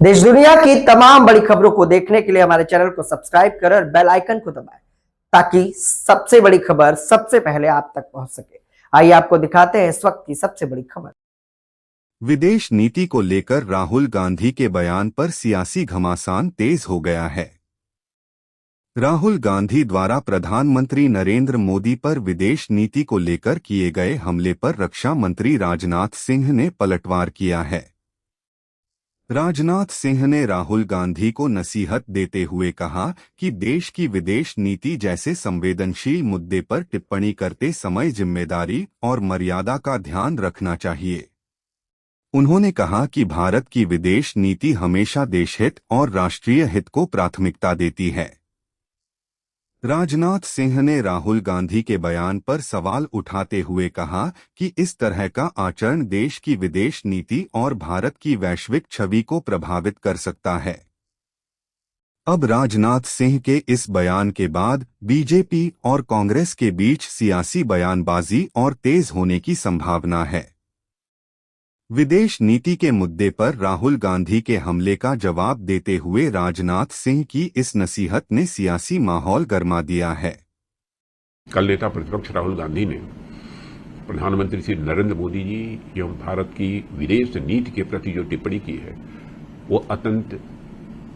देश दुनिया की तमाम बड़ी खबरों को देखने के लिए हमारे चैनल को सब्सक्राइब करें और बेल आइकन को दबाएं ताकि सबसे बड़ी खबर सबसे पहले आप तक पहुंच सके। आइए आपको दिखाते हैं इस वक्त की सबसे बड़ी खबर। विदेश नीति को लेकर राहुल गांधी के बयान पर सियासी घमासान तेज हो गया है। राहुल गांधी द्वारा प्रधानमंत्री नरेंद्र मोदी पर विदेश नीति को लेकर किए गए हमले पर रक्षा मंत्री राजनाथ सिंह ने पलटवार किया है। राजनाथ सिंह ने राहुल गांधी को नसीहत देते हुए कहा कि देश की विदेश नीति जैसे संवेदनशील मुद्दे पर टिप्पणी करते समय जिम्मेदारी और मर्यादा का ध्यान रखना चाहिए। उन्होंने कहा कि भारत की विदेश नीति हमेशा देशहित और राष्ट्रीय हित को प्राथमिकता देती है। राजनाथ सिंह ने राहुल गांधी के बयान पर सवाल उठाते हुए कहा कि इस तरह का आचरण देश की विदेश नीति और भारत की वैश्विक छवि को प्रभावित कर सकता है। अब राजनाथ सिंह के इस बयान के बाद बीजेपी और कांग्रेस के बीच सियासी बयानबाजी और तेज होने की संभावना है। विदेश नीति के मुद्दे पर राहुल गांधी के हमले का जवाब देते हुए राजनाथ सिंह की इस नसीहत ने सियासी माहौल गरमा दिया है। कल नेता प्रतिपक्ष राहुल गांधी ने प्रधानमंत्री श्री नरेंद्र मोदी जी एवं भारत की विदेश नीति के प्रति जो टिप्पणी की है वो अत्यंत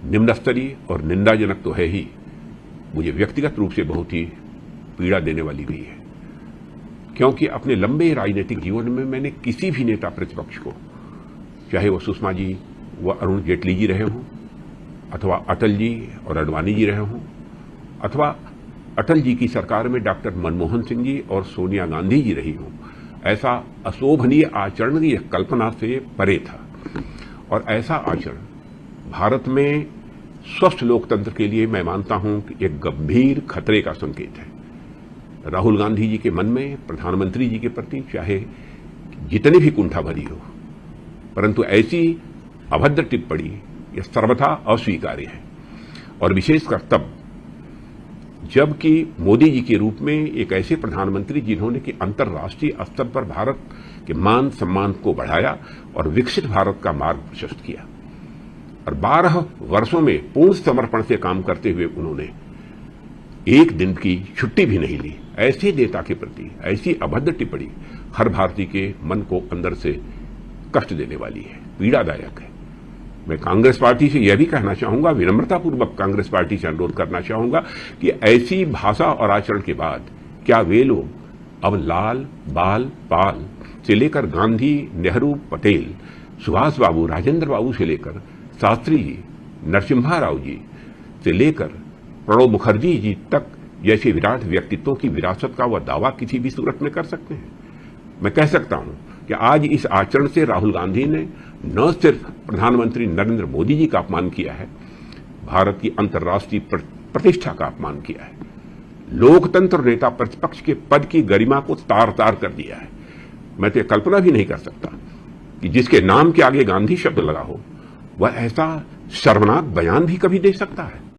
निम्न स्तरीय और निंदाजनक तो है ही, मुझे व्यक्तिगत रूप से बहुत ही पीड़ा देने वाली भी है। क्योंकि अपने लंबे राजनीतिक जीवन में मैंने किसी भी नेता प्रतिपक्ष को, चाहे वो सुषमा जी व अरुण जेटली जी रहे हों, अथवा अटल जी और अडवाणी जी रहे हों, अथवा अटल जी की सरकार में डॉक्टर मनमोहन सिंह जी और सोनिया गांधी जी रही हों, ऐसा अशोभनीय आचरण की कल्पना से परे था। और ऐसा आचरण भारत में स्वस्थ लोकतंत्र के लिए मैं मानता हूं कि एक गंभीर खतरे का संकेत है। राहुल गांधी जी के मन में प्रधानमंत्री जी के प्रति चाहे जितनी भी कुंठा भरी हो, परंतु ऐसी अभद्र टिप्पणी यह सर्वथा अस्वीकार्य है। और विशेषकर तब जबकि मोदी जी के रूप में एक ऐसे प्रधानमंत्री जिन्होंने कि अंतर्राष्ट्रीय स्तर पर भारत के मान सम्मान को बढ़ाया और विकसित भारत का मार्ग प्रशस्त किया, और 12 वर्षों में पूर्ण समर्पण से काम करते हुए उन्होंने एक दिन की छुट्टी भी नहीं ली। ऐसे नेता के प्रति ऐसी अभद्र टिप्पणी हर भारतीय के मन को अंदर से कष्ट देने वाली है, पीड़ादायक है। मैं कांग्रेस पार्टी से यह भी कहना चाहूंगा, विनम्रतापूर्वक कांग्रेस पार्टी से अनुरोध करना चाहूंगा कि ऐसी भाषा और आचरण के बाद क्या वे लोग अब लाल, बाल, पाल से लेकर गांधी, नेहरू, पटेल, सुभाष बाबू, राजेंद्र बाबू से लेकर शास्त्री जी, नरसिम्हा राव जी से लेकर प्रणब मुखर्जी जी तक जैसे विराट व्यक्तित्वों की विरासत का वह दावा किसी भी सूरत में कर सकते हैं? मैं कह सकता हूं कि आज इस आचरण से राहुल गांधी ने न सिर्फ प्रधानमंत्री नरेंद्र मोदी जी का अपमान किया है, भारत की अंतर्राष्ट्रीय प्रतिष्ठा का अपमान किया है, लोकतंत्र नेता प्रतिपक्ष के पद की गरिमा को तार तार कर दिया है। मैं तो कल्पना भी नहीं कर सकता कि जिसके नाम के आगे गांधी शब्द लगा हो वह ऐसा शर्मनाक बयान भी कभी दे सकता है।